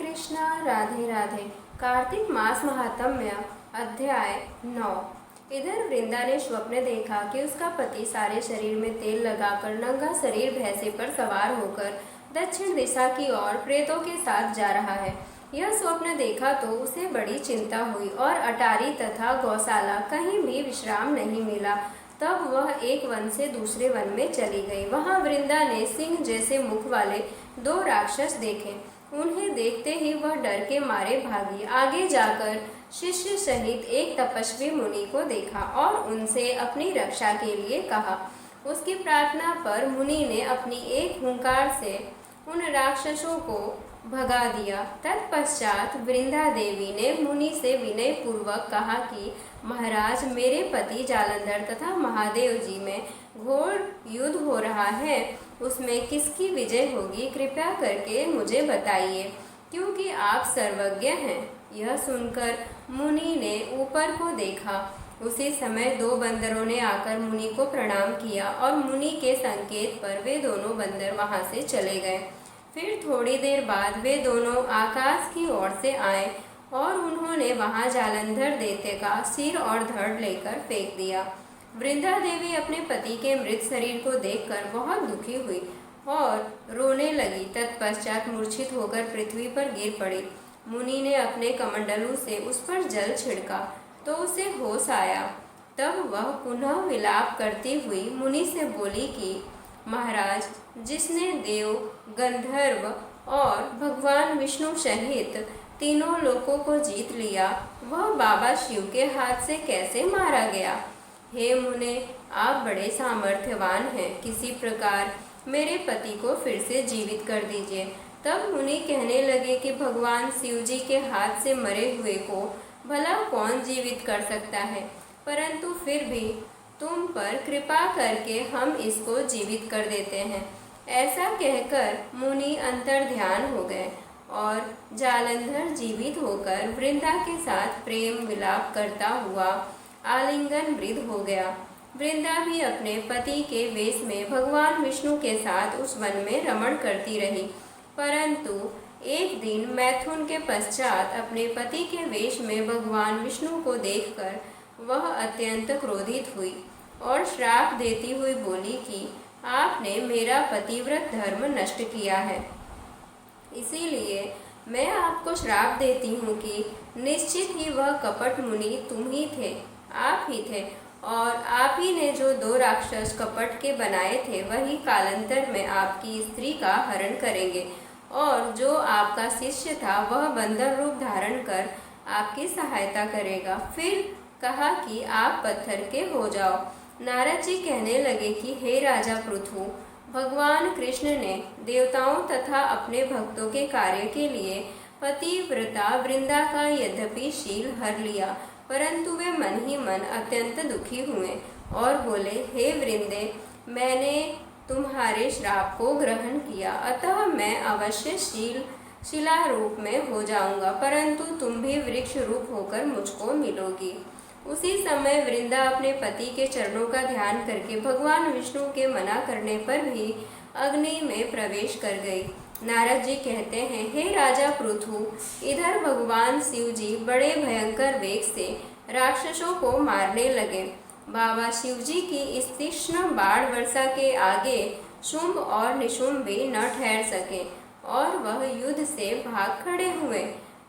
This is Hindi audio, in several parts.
कृष्णा, राधे राधे। कार्तिक मास महात्म्य अध्याय 9। इधर वृंदा ने स्वप्न देखा कि उसका पति सारे शरीर में तेल लगाकर नंगा शरीर भैंसे पर सवार होकर दक्षिण दिशा की ओर प्रेतों के साथ जा रहा है। यह स्वप्न देखा तो उसे बड़ी चिंता हुई और अटारी तथा गौशाला कहीं भी विश्राम नहीं मिला। तब वह एक वन से दूसरे वन में चली गई। वहां वृंदा ने सिंह जैसे मुख वाले 2 राक्षस देखे। उन्हें देखते ही वह डर के मारे भागी। आगे जाकर शिष्य सहित एक तपस्वी मुनि को देखा और उनसे अपनी रक्षा के लिए कहा। उसकी प्रार्थना पर मुनि ने अपनी एक हुंकार से उन राक्षसों को भगा दिया। तत्पश्चात वृंदा देवी ने मुनि से विनय पूर्वक कहा कि महाराज, मेरे पति जालंधर तथा महादेव जी में घोर युद्ध हो रहा है। उसमें किसकी विजय होगी, कृपया करके मुझे बताइए, क्योंकि आप सर्वज्ञ हैं। यह सुनकर मुनि ने ऊपर को देखा। उसी समय 2 बंदरों ने आकर मुनि को प्रणाम किया और मुनि के संकेत पर वे दोनों बंदर वहां से चले गए। फिर थोड़ी देर बाद वे दोनों आकाश की ओर से आए और उन्होंने वहां जालंधर दैत्य का सिर और धड़ लेकर फेंक दिया। वृंदा देवी अपने पति के मृत शरीर को देखकर बहुत दुखी हुई और रोने लगी। तत्पश्चात मूर्छित होकर पृथ्वी पर गिर पड़ी। मुनि ने अपने कमंडलू से उस पर जल छिड़का तो उसे होश आया। तब वह पुनः विलाप करती हुई मुनि से बोली कि महाराज, जिसने देव, गंधर्व और भगवान विष्णु सहित तीनों लोकों को जीत लिया, वह बाबा शिव के हाथ से कैसे मारा गया? हे मुने, आप बड़े सामर्थ्यवान हैं। किसी प्रकार मेरे पति को फिर से जीवित कर दीजिए। तब मुनि कहने लगे कि भगवान शिव जी के हाथ से मरे हुए को भला कौन जीवित कर सकता है, परंतु फिर भी तुम पर कृपा करके हम इसको जीवित कर देते हैं। ऐसा कहकर मुनि अंतर्ध्यान हो गए और जालंधर जीवित होकर वृंदा के साथ प्रेम विलाप करता हुआ आलिंगन वृद्ध हो गया। वृंदा भी अपने पति के वेश में भगवान विष्णु के साथ उस वन में रमण करती रही, परंतु एक दिन मैथुन के पश्चात अपने पति के वेश में भगवान विष्णु को देखकर वह अत्यंत क्रोधित हुई और श्राप देती हुई बोली कि आपने मेरा पतिव्रत धर्म नष्ट किया है, इसीलिए मैं आपको श्राप देती हूँ कि निश्चित ही वह कपट मुनि तुम ही थे, आप ही थे, और आप ही ने जो 2 राक्षस कपट के बनाए थे वही कालांतर में आपकी स्त्री का हरण करेंगे, और जो आपका शिष्य था वह बंदर रूप धारण कर आपकी सहायता करेगा। फिर कहा कि आप पत्थर के हो जाओ। नारद जी कहने लगे कि हे राजा पृथु, भगवान कृष्ण ने देवताओं तथा अपने भक्तों के कार्य के लिए पतिव्रता वृंदा का यद्यपि शील हर लिया, परंतु वे मन ही मन अत्यंत दुखी हुए और बोले, हे वृंदे, मैंने तुम्हारे श्राप को ग्रहण किया, अतः मैं अवश्य शिला रूप में हो जाऊंगा, परंतु तुम भी वृक्ष रूप होकर मुझको मिलोगी। उसी समय वृंदा अपने पति के चरणों का ध्यान करके भगवान विष्णु के मना करने पर भी अग्नि में प्रवेश कर गई। नारद जी कहते हैं, हे राजा पृथु, इधर भगवान शिव जी बड़े भयंकर वेग से राक्षसों को मारने लगे। बाबा शिव जी की इस तीक्ष्ण बाण वर्षा के आगे शुंभ और निशुंभ भी न ठहर सके और वह युद्ध से भाग खड़े हुए।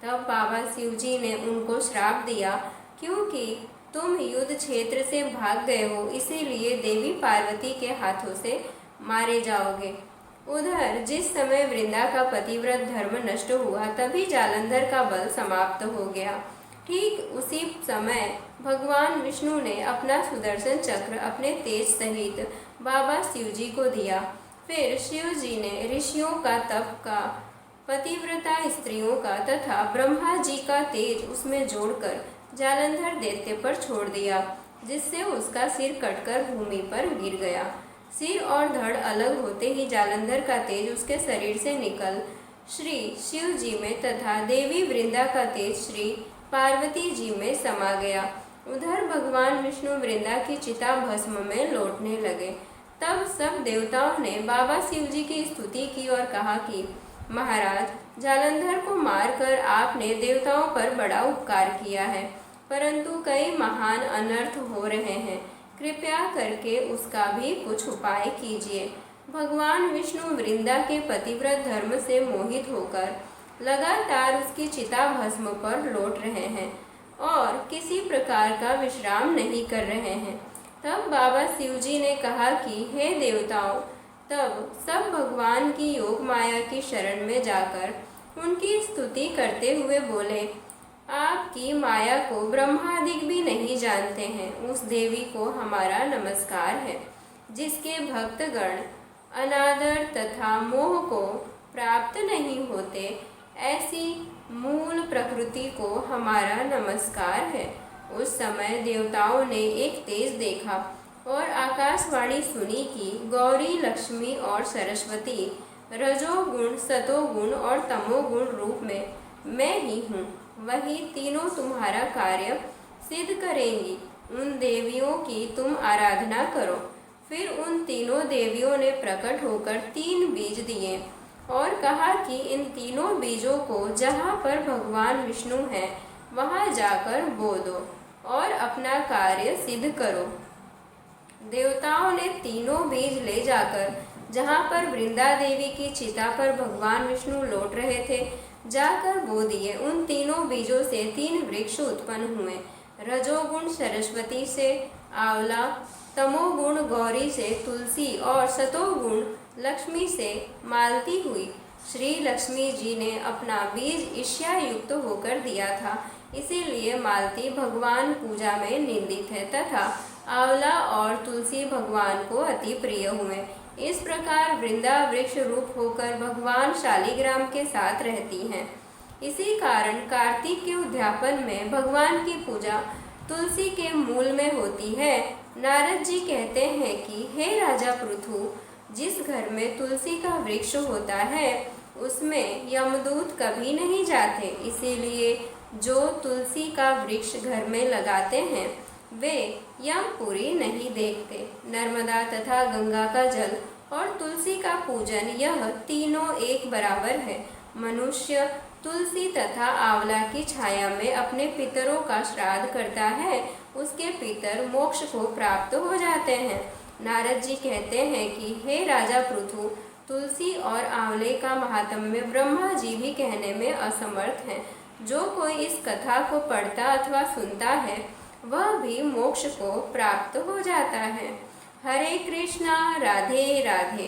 तब बाबा शिव जी ने उनको श्राप दिया, क्योंकि तुम युद्ध क्षेत्र से भाग गए हो, इसीलिए देवी पार्वती के हाथों से मारे जाओगे। उधर जिस समय वृंदा का पतिव्रत धर्म नष्ट हुआ, तभी जालंधर का बल समाप्त हो गया। ठीक उसी समय भगवान विष्णु ने अपना सुदर्शन चक्र अपने तेज सहित बाबा शिव जी को दिया। फिर शिव जी ने ऋषियों का तप का, पतिव्रता स्त्रियों का तथा ब्रह्मा जी का तेज उसमें जोड़कर जालंधर दैत्य पर छोड़ दिया, जिससे उसका सिर कटकर भूमि पर गिर गया। सिर और धड़ अलग होते ही जालंधर का तेज उसके शरीर से निकल श्री शिव जी में तथा देवी वृंदा का तेज श्री पार्वती जी में समा गया। उधर भगवान विष्णु वृंदा की चिता भस्म में लौटने लगे। तब सब देवताओं ने बाबा शिव जी की स्तुति की और कहा कि महाराज, जालंधर को मारकर आपने देवताओं पर बड़ा उपकार किया है, परंतु कई महान अनर्थ हो रहे हैं। कृपया करके उसका भी कुछ उपाय कीजिए। भगवान विष्णु वृंदा के पतिव्रत धर्म से मोहित होकर लगातार उसकी चिता भस्म पर लौट रहे हैं और किसी प्रकार का विश्राम नहीं कर रहे हैं। तब बाबा शिवजी ने कहा कि हे देवताओं, तब सब भगवान की योग माया की शरण में जाकर उनकी स्तुति करते हुए बोले, आपकी माया को ब्रह्मादिक भी नहीं जानते हैं। उस देवी को हमारा नमस्कार है, जिसके भक्तगण अनादर तथा मोह को प्राप्त नहीं होते। ऐसी मूल प्रकृति को हमारा नमस्कार है। उस समय देवताओं ने एक तेज देखा और आकाशवाणी सुनी कि गौरी, लक्ष्मी और सरस्वती रजोगुण, सतोगुण और तमोगुण रूप में मैं ही हूँ। वही तीनों तुम्हारा कार्य सिद्ध करेंगी। उन देवियों की तुम आराधना करो। फिर उन तीनों देवियों ने प्रकट होकर 3 बीज दिए और कहा कि इन तीनों बीजों को जहाँ पर भगवान विष्णु हैं वहाँ जाकर बो दो और अपना कार्य सिद्ध करो। देवताओं ने तीनों बीज ले जाकर जहाँ पर वृंदा देवी की चिता पर भगवान विष्णु लौट रहे थे जाकर बो दिए। उन तीनों बीजों से 3 वृक्ष उत्पन्न हुए। रजोगुण सरस्वती से आंवला, तमोगुण गौरी से तुलसी और सतोगुण लक्ष्मी से मालती हुई। श्री लक्ष्मी जी ने अपना बीज ईर्ष्या युक्त होकर दिया था, इसीलिए मालती भगवान पूजा में निंदित है तथा आंवला और तुलसी भगवान को अति प्रिय हुए। इस प्रकार वृंदा वृक्ष रूप होकर भगवान शालिग्राम के साथ रहती हैं। इसी कारण कार्तिक के उद्यापन में भगवान की पूजा तुलसी के मूल में होती है। नारद जी कहते हैं कि हे राजा पृथु, जिस घर में तुलसी का वृक्ष होता है उसमें यमदूत कभी नहीं जाते। इसीलिए जो तुलसी का वृक्ष घर में लगाते हैं वे यमपुरी नहीं देखते। नर्मदा तथा गंगा का जल और तुलसी का पूजन, यह तीनों एक बराबर है। मनुष्य तुलसी तथा आंवला की छाया में अपने पितरों का श्राद्ध करता है, उसके पितर मोक्ष को प्राप्त हो जाते हैं। नारद जी कहते हैं कि हे राजा पृथु, तुलसी और आंवले का महात्म्य ब्रह्मा जी भी कहने में असमर्थ हैं। जो कोई इस कथा को पढ़ता अथवा सुनता है वह भी मोक्ष को प्राप्त हो जाता है। हरे कृष्णा, राधे राधे।